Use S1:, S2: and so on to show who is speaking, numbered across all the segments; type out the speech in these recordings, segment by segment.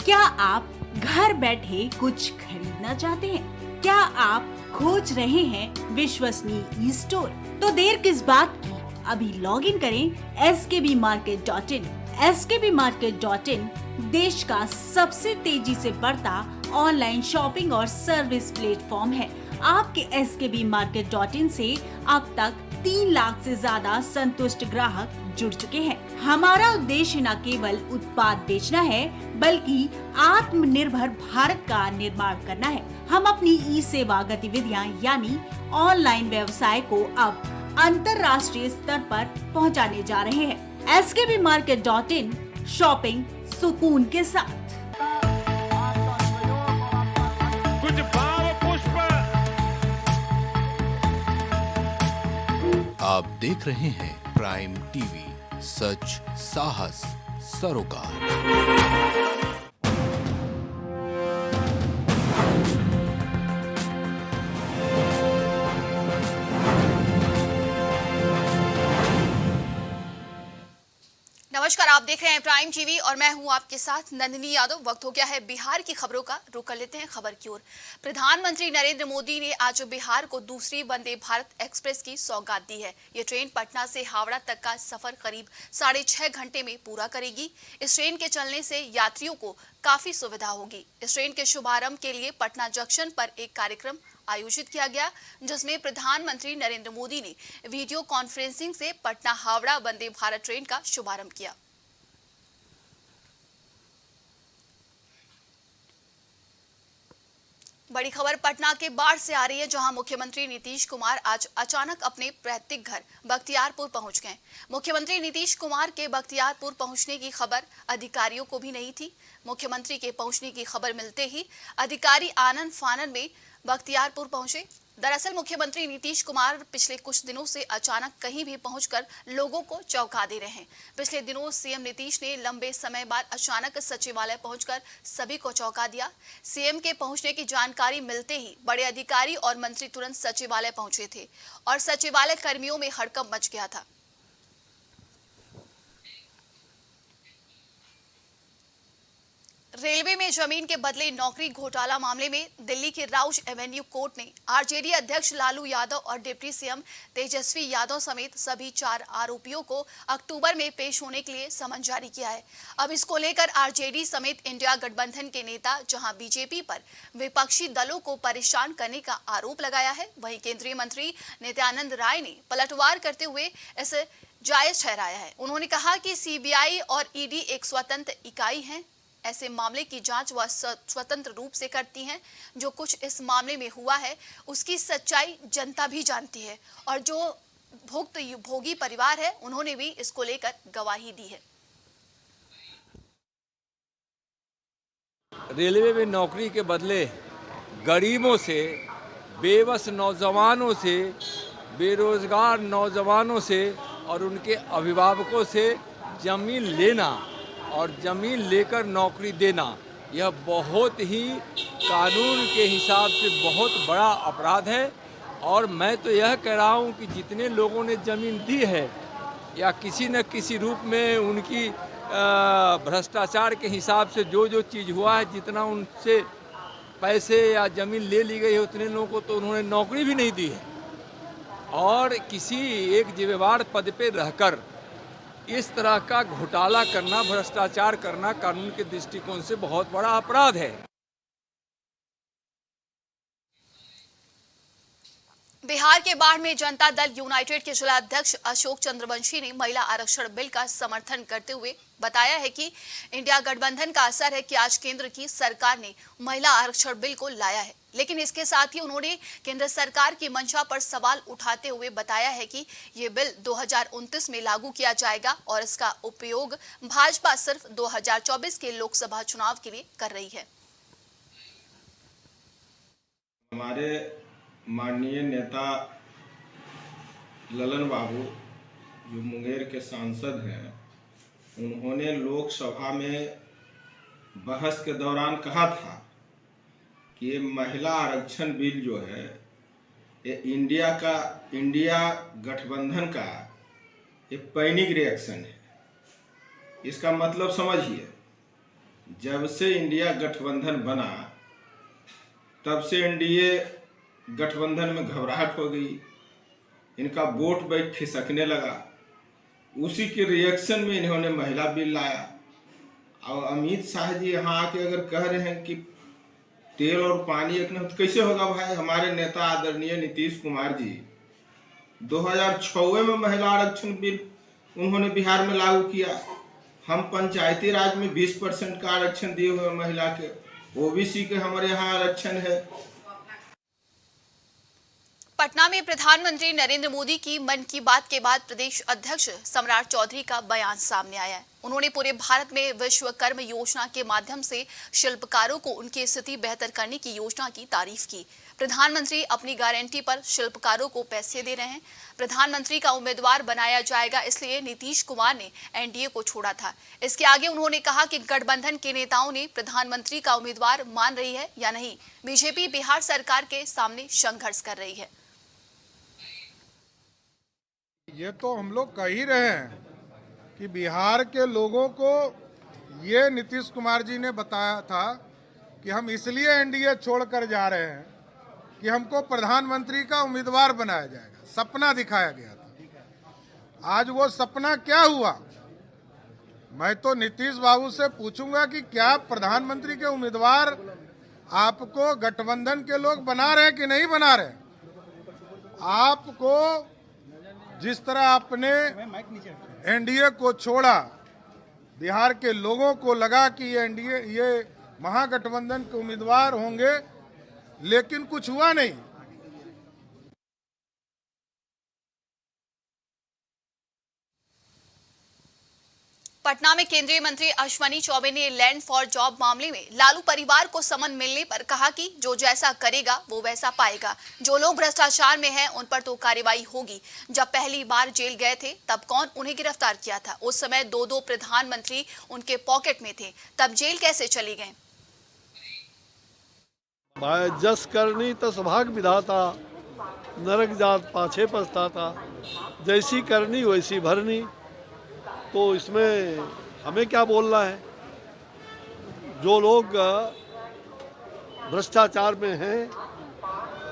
S1: क्या आप घर बैठे कुछ खरीदना चाहते हैं? क्या आप खोज रहे हैं विश्वसनीय ई स्टोर? तो देर किस बात की, अभी लॉग इन करें skbmarket.in। skbmarket.in देश का सबसे तेजी से बढ़ता ऑनलाइन शॉपिंग और सर्विस प्लेटफॉर्म है। आपके skbmarket.in से अब तक 3 लाख से ज्यादा संतुष्ट ग्राहक जुड़ चुके हैं। हमारा उद्देश्य न केवल उत्पाद बेचना है, बल्कि आत्मनिर्भर भारत का निर्माण करना है। हम अपनी ई सेवा गतिविधियां यानी ऑनलाइन व्यवसाय को अब अंतर्राष्ट्रीय स्तर पर पहुंचाने जा रहे हैं। skbmarket.in, शॉपिंग सुकून के साथ।
S2: कुछ भाव पुष्प।
S3: आप देख रहे हैं प्राइम टीवी, सच साहस सरोकार।
S4: नमस्कार, आप देख रहे हैं प्राइम टीवी और मैं हूं आपके साथ नंदिनी यादव। वक्त हो गया है बिहार की खबरों का। रुक कर लेते हैं खबर की ओर। प्रधानमंत्री नरेंद्र मोदी ने आज बिहार को दूसरी वंदे भारत एक्सप्रेस की सौगात दी है। ये ट्रेन पटना से हावड़ा तक का सफर करीब 6.5 घंटे में पूरा करेगी। इस ट्रेन के चलने से यात्रियों को काफी सुविधा होगी। इस ट्रेन के शुभारंभ के लिए पटना जंक्शन पर एक कार्यक्रम आयोजित किया गया, जिसमें प्रधानमंत्री नरेंद्र मोदी ने वीडियो कॉन्फ्रेंसिंग से पटना हावड़ा वंदे भारत ट्रेन का शुभारंभ किया। बड़ी खबर पटना के बाढ़ से आ रही है, जहां मुख्यमंत्री नीतीश कुमार आज अचानक अपने पैतृक घर बख्तियारपुर पहुंच गए। मुख्यमंत्री नीतीश कुमार के बख्तियारपुर पहुंचने की खबर अधिकारियों को भी नहीं थी। मुख्यमंत्री के पहुंचने की खबर मिलते ही अधिकारी आनन फानन में बख्तियारपुर पहुंचे। दरअसल मुख्यमंत्री नीतीश कुमार पिछले कुछ दिनों से अचानक कहीं भी पहुंचकर लोगों को चौंका दे रहे हैं। पिछले दिनों सीएम नीतीश ने लंबे समय बाद अचानक सचिवालय पहुंचकर सभी को चौंका दिया। सीएम के पहुंचने की जानकारी मिलते ही बड़े अधिकारी और मंत्री तुरंत सचिवालय पहुंचे थे और सचिवालय कर्मियों में हड़कंप मच गया था। रेलवे में जमीन के बदले नौकरी घोटाला मामले में दिल्ली की राउज एवेन्यू कोर्ट ने आरजेडी अध्यक्ष लालू यादव और डिप्टी सीएम तेजस्वी यादव समेत सभी 4 आरोपियों को अक्टूबर में पेश होने के लिए समन जारी किया है। अब इसको लेकर आरजेडी समेत इंडिया गठबंधन के नेता जहां बीजेपी पर विपक्षी दलों को परेशान करने का आरोप लगाया है, वहीं केंद्रीय मंत्री नित्यानंद राय ने पलटवार करते हुए इसे जायज ठहराया है। उन्होंने कहा कि सीबीआई और ईडी एक स्वतंत्र इकाई है, ऐसे मामले की जांच वह स्वतंत्र रूप से करती हैं। जो कुछ इस मामले में हुआ है उसकी सच्चाई जनता भी जानती है और जो भोगी परिवार है उन्होंने भी इसको लेकर गवाही दी है।
S5: रेलवे में नौकरी के बदले गरीबों से, बेबस नौजवानों से, बेरोजगार नौजवानों से और उनके अभिभावकों से जमीन लेना और जमीन लेकर नौकरी देना, यह बहुत ही कानून के हिसाब से बहुत बड़ा अपराध है। और मैं तो यह कह रहा हूँ कि जितने लोगों ने जमीन दी है या किसी न किसी रूप में उनकी भ्रष्टाचार के हिसाब से जो जो चीज़ हुआ है, जितना उनसे पैसे या ज़मीन ले ली गई है, उतने लोगों को तो उन्होंने नौकरी भी नहीं दी है। और किसी एक जिम्मेवार पद पे रहकर इस तरह का घोटाला करना, भ्रष्टाचार करना कानून के दृष्टिकोण से बहुत बड़ा अपराध है।
S4: बिहार के बाढ़ में जनता दल यूनाइटेड के जिला अध्यक्ष अशोक चंद्रवंशी ने महिला आरक्षण बिल का समर्थन करते हुए बताया है कि इंडिया गठबंधन का असर है कि आज केंद्र की सरकार ने महिला आरक्षण बिल को लाया है। लेकिन इसके साथ ही उन्होंने केंद्र सरकार की मंशा पर सवाल उठाते हुए बताया है कि ये बिल 2029 में लागू किया जाएगा और इसका उपयोग भाजपा सिर्फ 2024 के लोकसभा चुनाव के लिए कर रही है।
S6: हमारे माननीय नेता ललन बाबू जो मुंगेर के सांसद हैं, उन्होंने लोकसभा में बहस के दौरान कहा था कि ये महिला आरक्षण बिल जो है ये इंडिया गठबंधन का एक पैनिक रिएक्शन है। इसका मतलब समझिए, जब से इंडिया गठबंधन बना तब से एनडीए गठबंधन में घबराहट हो गई, इनका वोट बैंक खिसकने लगा। उसी के रिएक्शन में इन्होंने महिला बिल लाया। और अमित शाह जी यहाँ आके अगर कह रहे हैं कि तेल और पानी एक न, तो कैसे होगा भाई? हमारे नेता आदरणीय नीतीश कुमार जी 2006 में महिला आरक्षण बिल उन्होंने बिहार में लागू किया। हम पंचायती राज में 20% का आरक्षण दिए हुए महिला के, ओबीसी के हमारे यहाँ आरक्षण है।
S4: पटना में प्रधानमंत्री नरेंद्र मोदी की मन की बात के बाद प्रदेश अध्यक्ष सम्राट चौधरी का बयान सामने आया है। उन्होंने पूरे भारत में विश्वकर्मा योजना के माध्यम से शिल्पकारों को उनकी स्थिति बेहतर करने की योजना की तारीफ की। प्रधानमंत्री अपनी गारंटी पर शिल्पकारों को पैसे दे रहे हैं। प्रधानमंत्री का उम्मीदवार बनाया जाएगा, इसलिए नीतीश कुमार ने एनडीए को छोड़ा था। इसके आगे उन्होंने कहा कि गठबंधन के नेताओं ने प्रधानमंत्री का उम्मीदवार मान रही है या नहीं। बीजेपी बिहार सरकार के सामने संघर्ष कर रही है।
S7: ये तो हम लोग कह ही रहे हैं कि बिहार के लोगों को ये नीतीश कुमार जी ने बताया था कि हम इसलिए एनडीए छोड़कर जा रहे हैं कि हमको प्रधानमंत्री का उम्मीदवार बनाया जाएगा। सपना दिखाया गया था। आज वो सपना क्या हुआ? मैं तो नीतीश बाबू से पूछूंगा कि क्या प्रधानमंत्री के उम्मीदवार आपको गठबंधन के लोग बना रहे हैं कि नहीं बना रहे? आपको जिस तरह आपने एनडीए को छोड़ा, बिहार के लोगों को लगा कि ये एनडीए, ये महागठबंधन के उम्मीदवार होंगे, लेकिन कुछ हुआ नहीं।
S4: पटना में केंद्रीय मंत्री अश्विनी चौबे ने लैंड फॉर जॉब मामले में लालू परिवार को समन मिलने पर कहा कि जो जैसा करेगा वो वैसा पाएगा। जो लोग भ्रष्टाचार में हैं उन पर तो कार्रवाई होगी। जब पहली बार जेल गए थे तब कौन उन्हें गिरफ्तार किया था? उस समय दो प्रधानमंत्री उनके पॉकेट में थे, तब जेल कैसे चली गए?
S8: जस करनी तस भाग विधाता, नरक जात पाछे पछताता, जैसी करनी वैसी भरनी। तो इसमें हमें क्या बोलना है? जो लोग भ्रष्टाचार में हैं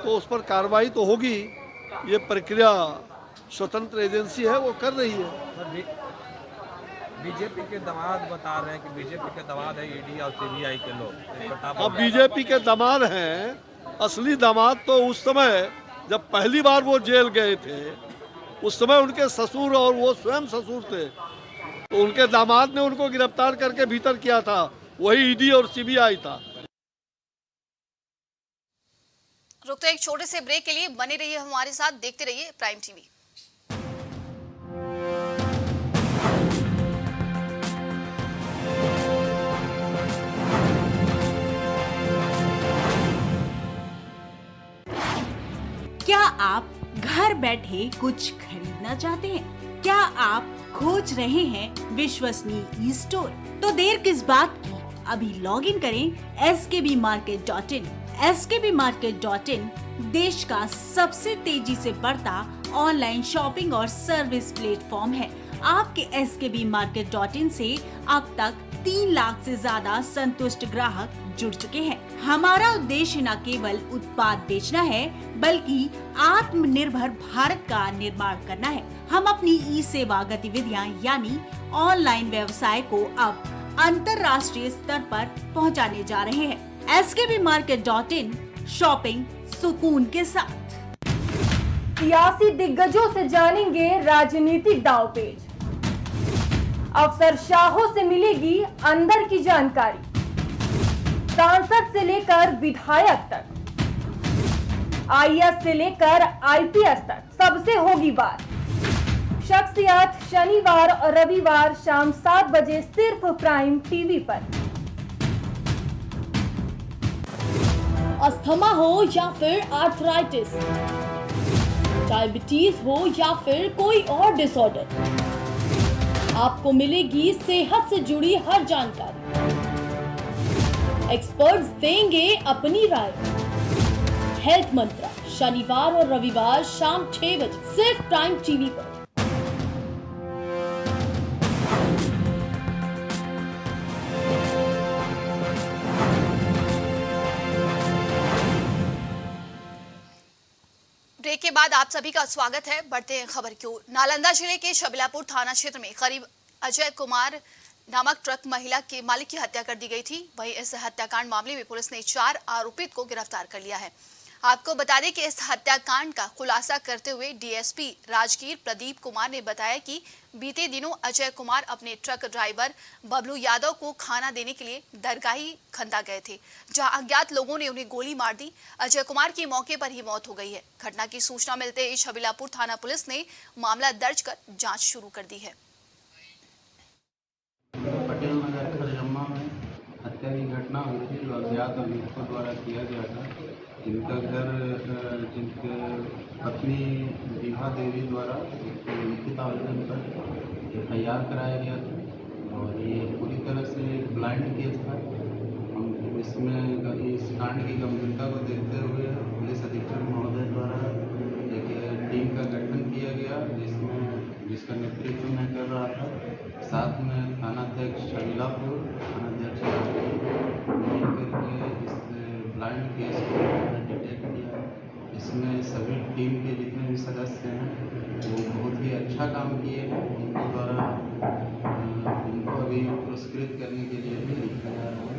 S8: तो उस पर कार्रवाई तो होगी। ये प्रक्रिया स्वतंत्र एजेंसी है, वो कर रही है।
S9: बीजेपी के दामाद बता रहे हैं कि बीजेपी के दामाद है ईडी और सीबीआई के लोग।
S8: अब बीजेपी के दामाद हैं। असली दामाद तो उस समय जब पहली बार वो जेल गए थे, उस समय उनके ससुर और वो स्वयं ससुर थे, तो उनके दामाद ने उनको गिरफ्तार करके भीतर किया था। वही ईडी और सीबीआई था।
S4: रुकते एक छोटे से ब्रेक के लिए, बने रहिए हमारे साथ, देखते रहिए प्राइम टीवी।
S1: क्या आप घर बैठे कुछ खरीदना चाहते हैं? क्या आप खोज रहे हैं विश्वसनीय ई स्टोर? तो देर किस बात की, अभी लॉग इन करें skbmarket.in। skbmarket.in देश का सबसे तेजी से बढ़ता ऑनलाइन शॉपिंग और सर्विस प्लेटफॉर्म है। आपके skbmarket.in से अब तक 3 लाख से ज्यादा संतुष्ट ग्राहक जुड़ चुके हैं। हमारा उद्देश्य न केवल उत्पाद बेचना है, बल्कि आत्मनिर्भर भारत का निर्माण करना है। हम अपनी ई सेवा गतिविधियां यानी ऑनलाइन व्यवसाय को अब अंतर्राष्ट्रीय स्तर पर पहुंचाने जा रहे हैं। skbmarket.in, शॉपिंग सुकून के साथ।
S10: सियासी दिग्गजों से जानेंगे राजनीतिक दांवपेच। अफसरशाहों से मिलेगी अंदर की जानकारी। सांसद से लेकर विधायक तक, आईएएस से लेकर आईपीएस तक, सबसे होगी बात। शख्सियत शनिवार और रविवार शाम 7 बजे सिर्फ प्राइम टीवी पर।
S11: अस्थमा हो या फिर आर्थराइटिस, डायबिटीज हो या फिर कोई और डिसऑर्डर, आपको मिलेगी सेहत से जुड़ी हर जानकारी। एक्सपर्ट्स देंगे अपनी राय। हेल्थ मंत्रा शनिवार और रविवार शाम 6 बजे सिर्फ प्राइम टीवी पर।
S4: के बाद आप सभी का स्वागत है। बढ़ते हैं खबर की ओर। नालंदा जिले के शबिलापुर थाना क्षेत्र में करीब अजय कुमार नामक ट्रक महिला के मालिक की हत्या कर दी गई थी। वहीं इस हत्याकांड मामले में पुलिस ने 4 आरोपित को गिरफ्तार कर लिया है। आपको बता दें कि इस हत्याकांड का खुलासा करते हुए डीएसपी राजगीर प्रदीप कुमार ने बताया कि बीते दिनों अजय कुमार अपने ट्रक ड्राइवर बबलू यादव को खाना देने के लिए दरगाही खंदा गए थे, जहां अज्ञात लोगों ने उन्हें गोली मार दी। अजय कुमार की मौके पर ही मौत हो गई है। घटना की सूचना मिलते ही शबिलापुर थाना पुलिस ने मामला दर्ज कर जांच शुरू कर दी है।
S12: पटेल नगर खरजम्मा में हत्या की घटना हुई थी जो अज्ञात अभियुक्तों द्वारा किया गया था। जिनका घर जिनके पत्नी विभा देवी द्वारा एक लिखित आवेदन पर FIR कराया गया था और ये पूरी तरह से ब्लाइंड केस था। हम इसमें इस कांड की गंभीरता को देखते हुए पुलिस अधीक्षक महोदय द्वारा एक टीम का गठन किया गया जिसका नेतृत्व मैं कर रहा था। साथ में थानाध्यक्ष शबिलापुर, थानाध्यक्ष मिल करके इस ब्लाइंड केस को डिटेक्ट किया। इसमें सभी टीम के जितने भी सदस्य हैं वो बहुत ही अच्छा काम किए हैं। उनके द्वारा उनको अभी पुरस्कृत करने के लिए भी लिखा जा रहा है।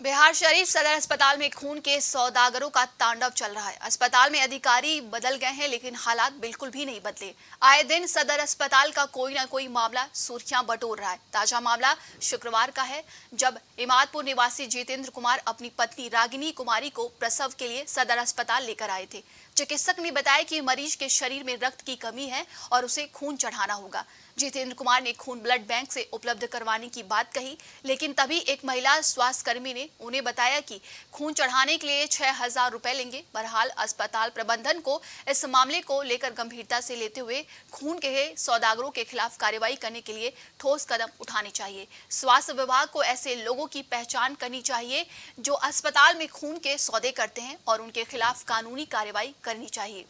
S4: बिहार शरीफ सदर अस्पताल में खून के सौदागरों का तांडव चल रहा है। अस्पताल में अधिकारी बदल गए हैं लेकिन हालात बिल्कुल भी नहीं बदले। आए दिन सदर अस्पताल का कोई ना कोई मामला सुर्खियां बटोर रहा है। ताजा मामला शुक्रवार का है, जब इमादपुर निवासी जितेंद्र कुमार अपनी पत्नी रागिनी कुमारी को प्रसव के लिए सदर अस्पताल लेकर आए थे। चिकित्सक ने बताया कि मरीज के शरीर में रक्त की कमी है और उसे खून चढ़ाना होगा। जितेंद्र कुमार ने खून ब्लड बैंक से उपलब्ध करवाने की बात कही, लेकिन तभी एक महिला स्वास्थ्य कर्मी ने उन्हें बताया कि खून चढ़ाने के लिए 6,000 रुपए लेंगे। बहरहाल अस्पताल प्रबंधन को इस मामले को लेकर गंभीरता से लेते हुए खून के सौदागरों के खिलाफ कार्रवाई करने के लिए ठोस कदम उठाने चाहिए। स्वास्थ्य विभाग को ऐसे लोगों की पहचान करनी चाहिए जो अस्पताल में खून के सौदे करते हैं और उनके खिलाफ कानूनी कार्रवाई करनी चाहिए।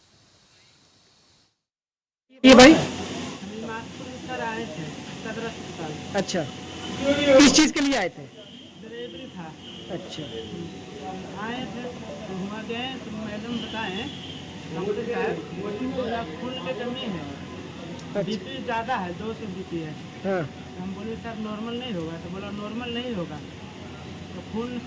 S13: ये भाई
S14: सर आए थे सदर अस्पताल।
S13: अच्छा, किस चीज़ के लिए आए थे?
S14: डिलीवरी था।
S13: अच्छा,
S14: आए थे तो हुआ गए तो मैडम बताएं डॉक्टर साहब बोला खून की कमी है, BP ज़्यादा है, 200 BP है।
S13: हाँ।
S14: हम बोले सर नॉर्मल नहीं होगा, तो बोला नॉर्मल नहीं होगा तो खून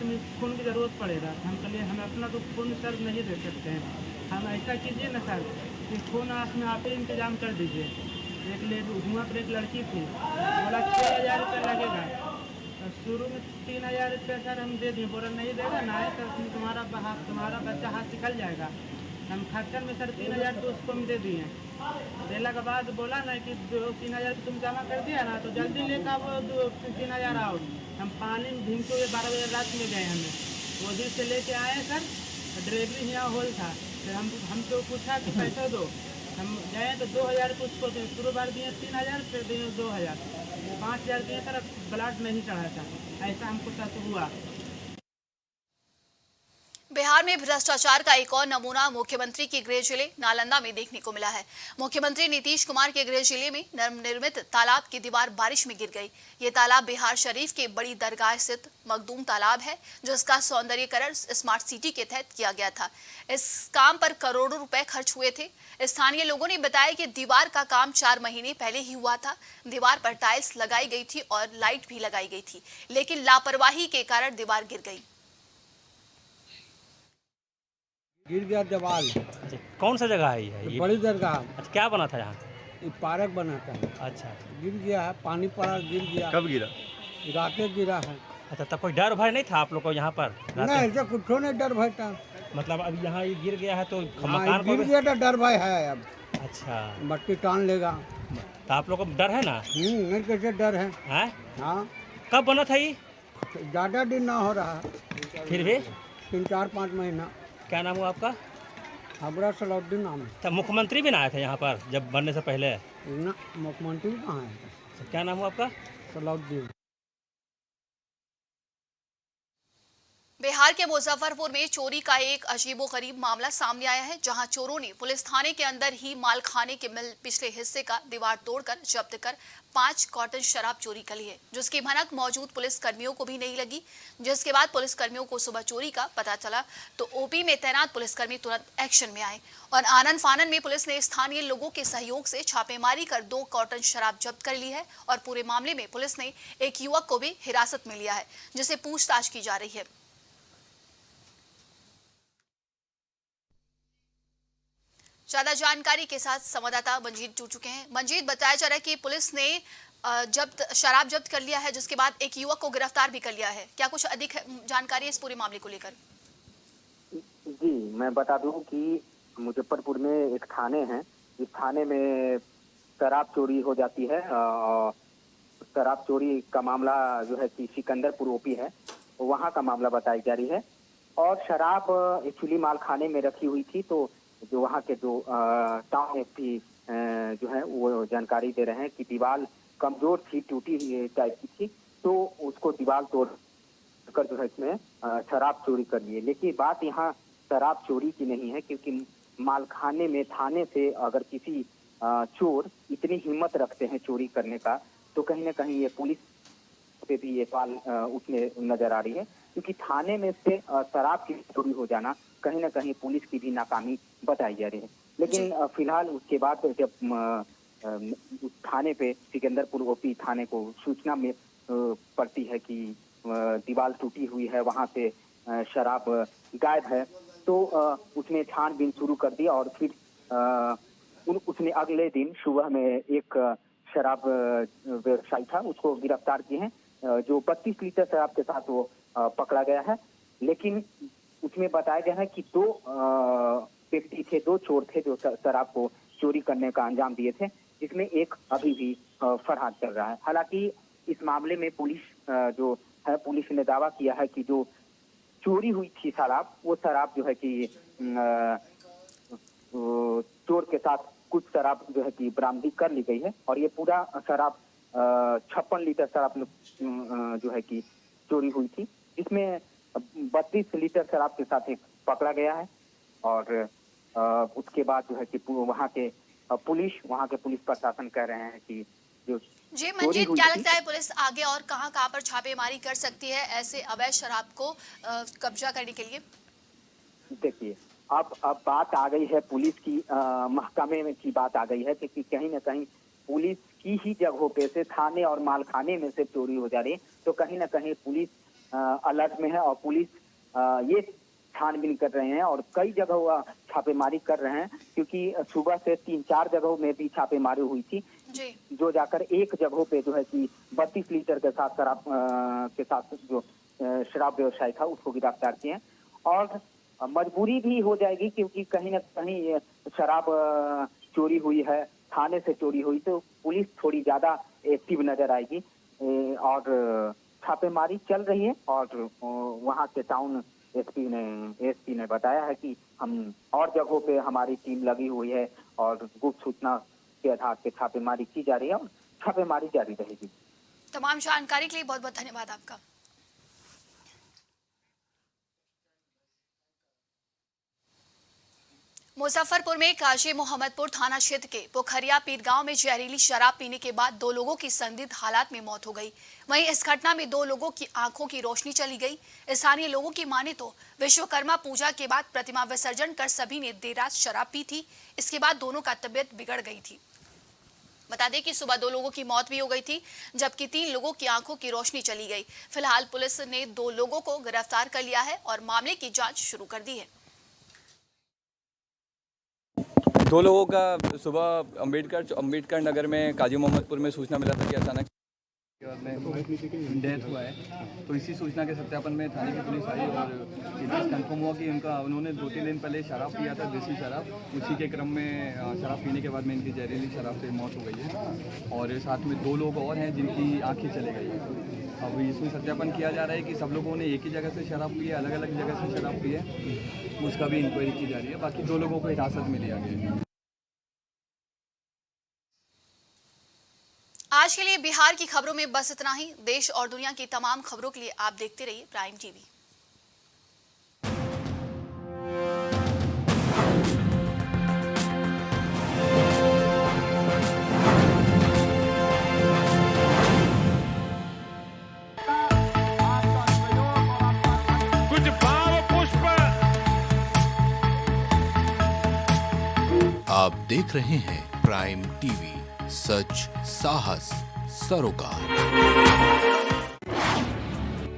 S14: की ज़रूरत पड़ेगा। हम कहिए हम अपना तो खून सर नहीं दे सकते हैं, हम ऐसा कीजिए ना सर कि खून आप ही इंतजाम कर दीजिए। एक हुआ पर एक लड़की थी, बोला 6,000 रुपये लगेगा। तो शुरू में 3,000 रुपये सर हम दे दिए, बोला नहीं देगा ना है तो तुम्हारा बच्चा हाथ निकल जाएगा। हम खर्चन में सर 3,000 तो उसको हम दे दिए। देने के बाद बोला ना कि 3,000 तुम जमा कर दिया ना तो जल्दी लेकर वो 3,000 आओ। हम पानी में भीग के 12 बजे रात में गए, हमें वही से लेके आए सर। डिलीवरी यहाँ हॉल था, फिर हम तो पूछा कि पैसा दो, हम गए तो 2,000 को उसको शुरू बार दिए 3,000, फिर दिए 2,000, 5,000 दिए सर। ब्लड नहीं चढ़ा था, ऐसा हमको साथ हुआ।
S4: बिहार में भ्रष्टाचार का एक और नमूना मुख्यमंत्री के गृह जिले नालंदा में देखने को मिला है। मुख्यमंत्री नीतीश कुमार के गृह जिले में नवनिर्मित तालाब की दीवार बारिश में गिर गई। ये तालाब बिहार शरीफ के बड़ी दरगाह स्थित मखदूम तालाब है, जिसका सौंदर्यीकरण स्मार्ट सिटी के तहत किया गया था। इस काम पर करोड़ों रुपए खर्च हुए थे। स्थानीय लोगों ने बताया कि दीवार का काम 4 महीने पहले ही हुआ था। दीवार पर टाइल्स लगाई गई थी और लाइट भी लगाई गई थी, लेकिन लापरवाही के कारण दीवार गिर गई।
S13: गिर गया दीवार।
S15: अच्छा, कौन सा जगह है ये?
S13: बड़ी दरगाह।
S15: अच्छा, क्या बना था यहाँ?
S13: ये पार्क बना था।
S15: अच्छा,
S13: गिर गया है, पानी पड़ा गिर गया।
S15: कब गिरा?
S13: रातें गिरा है।
S15: अच्छा, तब कोई डर भय नहीं था आप लोग को यहाँ पर?
S13: नहीं, ऐसा कुछ नहीं डर भय था।
S15: मतलब अब यहाँ ये गिर गया है तो
S13: मकान गिर गया तो डर भय है अब।
S15: अच्छा,
S13: मट्टी टान लेगा
S15: तो आप लोग को डर है ना?
S13: नहीं, कैसे डर है? हाँ।
S15: कब बना था ये?
S13: ज़्यादा दिन ना हो रहा,
S15: फिर भी
S13: 3-4-5 महीना।
S15: क्या नाम हुआ आपका?
S13: हबरा सलाउद्दीन नाम है।
S15: तो मुख्यमंत्री भी ना आए थे यहाँ पर जब बनने से पहले?
S13: ना, मुख्यमंत्री कहाँ है?
S15: तो क्या नाम हुआ आपका?
S13: सलाउद्दीन।
S4: बिहार के मुजफ्फरपुर में चोरी का एक अजीबोगरीब मामला सामने आया है, जहां चोरों ने पुलिस थाने के अंदर ही मालखाने के पिछले हिस्से का दीवार तोड़कर जब्त कर 5 कार्टन शराब चोरी कर ली है, जिसकी भनक मौजूद पुलिस कर्मियों को भी नहीं लगी। जिसके बाद पुलिस कर्मियों को सुबह चोरी का पता चला तो ओपी में तैनात पुलिसकर्मी तुरंत एक्शन में आए और आनन फानन में पुलिस ने स्थानीय लोगों के सहयोग से छापेमारी कर 2 कार्टन शराब जब्त कर ली है और पूरे मामले में पुलिस ने एक युवक को भी हिरासत में लिया है, जिसे पूछताछ की जा रही है। ज्यादा जानकारी के साथ संवाददाता मंजीत जुड़ चुके हैं। मंजीत, बताया जा रहा है कि पुलिस ने शराब जब्त कर लिया है, जिसके बाद एक युवक को गिरफ्तार भी कर लिया है। क्या कुछ अधिक जानकारी है इस पूरे मामले को लेकर?
S16: जी, मैं बता दूं कि मुजफ्फरपुर में एक थाने है, इस थाने में शराब चोरी हो जाती है। शराब चोरी का मामला जो है कि सिकंदरपुर ओपी है, वहाँ का मामला बताई जा रही है। और शराब एक्चुअली मालखाने में रखी हुई थी, तो जो वहाँ के जो टाउन एसपी जो है वो जानकारी दे रहे हैं कि दीवार कमजोर थी, टूटी टाइप की थी, तो उसको दीवार तोड़ कर जो है इसमें शराब चोरी कर लिए। लेकिन बात यहाँ शराब चोरी की नहीं है, क्योंकि मालखाने में थाने से अगर किसी चोर इतनी हिम्मत रखते हैं चोरी करने का, तो कहीं ना कहीं ये पुलिस पे भी ये सवाल उठने नजर आ रही है, क्योंकि थाने में से शराब की चोरी हो जाना कहीं ना कहीं पुलिस की भी नाकामी बताई जा रही है। लेकिन फिलहाल उसके बाद जब थाने पे सिकंदरपुर ओपी थाने को सूचना में पड़ती है कि दीवार टूटी हुई है, वहां से शराब गायब है, तो उसने छानबीन शुरू कर दी और फिर उसने अगले दिन सुबह में एक शराब व्यवसायी था, उसको गिरफ्तार किए हैं, जो 32 लीटर शराब के साथ वो पकड़ा गया है। लेकिन उसमें बताया गया है कि 2 व्यक्ति थे, 2 चोर थे जो शराब को चोरी करने का अंजाम दिए थे, जिसमें एक अभी भी फरार चल रहा है। हालांकि इस मामले में पुलिस जो है, पुलिस ने दावा किया है कि जो चोरी हुई थी शराब, वो शराब जो है कि चोर के साथ कुछ शराब जो है कि बरामदी कर ली गई है और ये पूरा शराब 56 लीटर शराब जो है कि चोरी हुई थी, जिसमें 32 लीटर शराब के साथ एक पकड़ा गया है। और उसके बाद जो है कि वहाँ के पुलिस प्रशासन कह रहे हैं कि जो
S4: जी मंजीत, क्या लगता है पुलिस आगे और कहां पर छापेमारी कर सकती है ऐसे अवैध शराब को कब्जा करने के लिए?
S16: देखिए, अब बात आ गई है पुलिस की, महकमे में की बात आ गई है, क्योंकि कहीं ना कहीं पुलिस की ही जगहों पे से थाने और मालखाने में से चोरी हो जा रही है, तो कहीं ना कहीं पुलिस अलर्ट में है और पुलिस ये छानबीन कर रहे हैं और कई जगह छापेमारी कर रहे हैं, क्योंकि सुबह से 3-4 जगहों में भी छापेमारी हुई थी, जो जाकर एक जगहों पे जो है कि 32 लीटर के साथ शराब के साथ जो शराब व्यवसायी था उसको गिरफ्तार किए। और मजबूरी भी हो जाएगी, क्योंकि कहीं ना कहीं शराब चोरी हुई है, थाने से चोरी हुई, तो पुलिस थोड़ी ज्यादा एक्टिव नजर आएगी और छापेमारी चल रही है। और वहाँ के टाउन एसपी ने बताया है कि हम और जगहों पे हमारी टीम लगी हुई है और गुप्त सूचना के आधार पे छापेमारी की जा रही है और छापेमारी जारी रहेगी।
S4: तमाम जानकारी के लिए बहुत बहुत धन्यवाद आपका। मुजफ्फरपुर में काजी मोहम्मदपुर थाना क्षेत्र के पोखरिया पीर गांव में जहरीली शराब पीने के बाद 2 लोगों की संदिग्ध हालात में मौत हो गई। वहीं इस घटना में 2 लोगों की आंखों की रोशनी चली गई। स्थानीय लोगों की माने तो विश्वकर्मा पूजा के बाद प्रतिमा विसर्जन कर सभी ने देर रात शराब पी थी। इसके बाद दोनों का तबीयत बिगड़ गई थी। बता दें कि सुबह 2 लोगों की मौत भी हो गई थी, जबकि 3 लोगों की आंखों की रोशनी चली गई। फिलहाल पुलिस ने 2 लोगों को गिरफ्तार कर लिया है और मामले की जाँच शुरू कर दी है।
S17: 2 लोगों का सुबह अंबेडकर नगर में काजी मोहम्मदपुर में सूचना मिला था कि अचानक में डेथ हुआ है। तो इसी सूचना के सत्यापन में थाने की पुलिस आई और ये चीज़ कन्फर्म हुआ कि उन्होंने 2-3 दिन पहले शराब पिया था, देसी शराब। उसी के क्रम में शराब पीने के बाद में इनकी जहरीली शराब से मौत हो गई है और साथ में 2 लोग और हैं जिनकी आँखें चली गई हैं। अब इसमें सत्यापन किया जा रहा है कि सब लोगों ने एक ही जगह से शराब पी है, अलग अलग जगह से शराब पी है, उसका भी इंक्वायरी की जा रही है। बाकी 2 लोगों को हिरासत में लिया गया है।
S4: आज के लिए बिहार की खबरों में बस इतना ही। देश और दुनिया की तमाम खबरों के लिए आप देखते रहिए प्राइम टीवी।
S3: आप देख रहे हैं प्राइम टीवी, सच साहस सरोकार।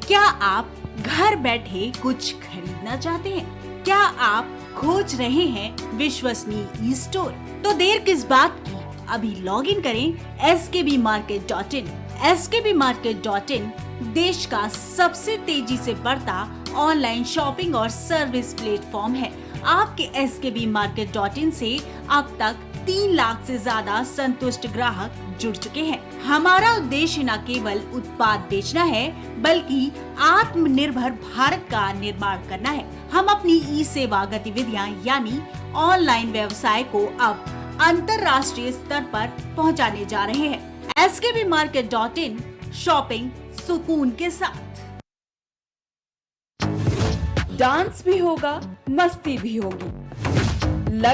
S1: क्या आप घर बैठे कुछ खरीदना चाहते हैं? क्या आप खोज रहे हैं विश्वसनीय ई स्टोर? तो देर किस बात की, अभी लॉग इन करें skbmarket.in। skbmarket.in देश का सबसे तेजी से बढ़ता ऑनलाइन शॉपिंग और सर्विस प्लेटफॉर्म है। आपके skbmarket.in से अब तक 3 लाख से ज्यादा संतुष्ट ग्राहक जुड़ चुके हैं। हमारा उद्देश्य न केवल उत्पाद बेचना है, बल्कि आत्मनिर्भर भारत का निर्माण करना है। हम अपनी ई सेवा गतिविधियां यानी ऑनलाइन व्यवसाय को अब अंतर्राष्ट्रीय स्तर पर पहुंचाने जा रहे हैं। skbmarket.in शॉपिंग सुकून के साथ।
S10: डांस भी होगा, मस्ती भी होगी,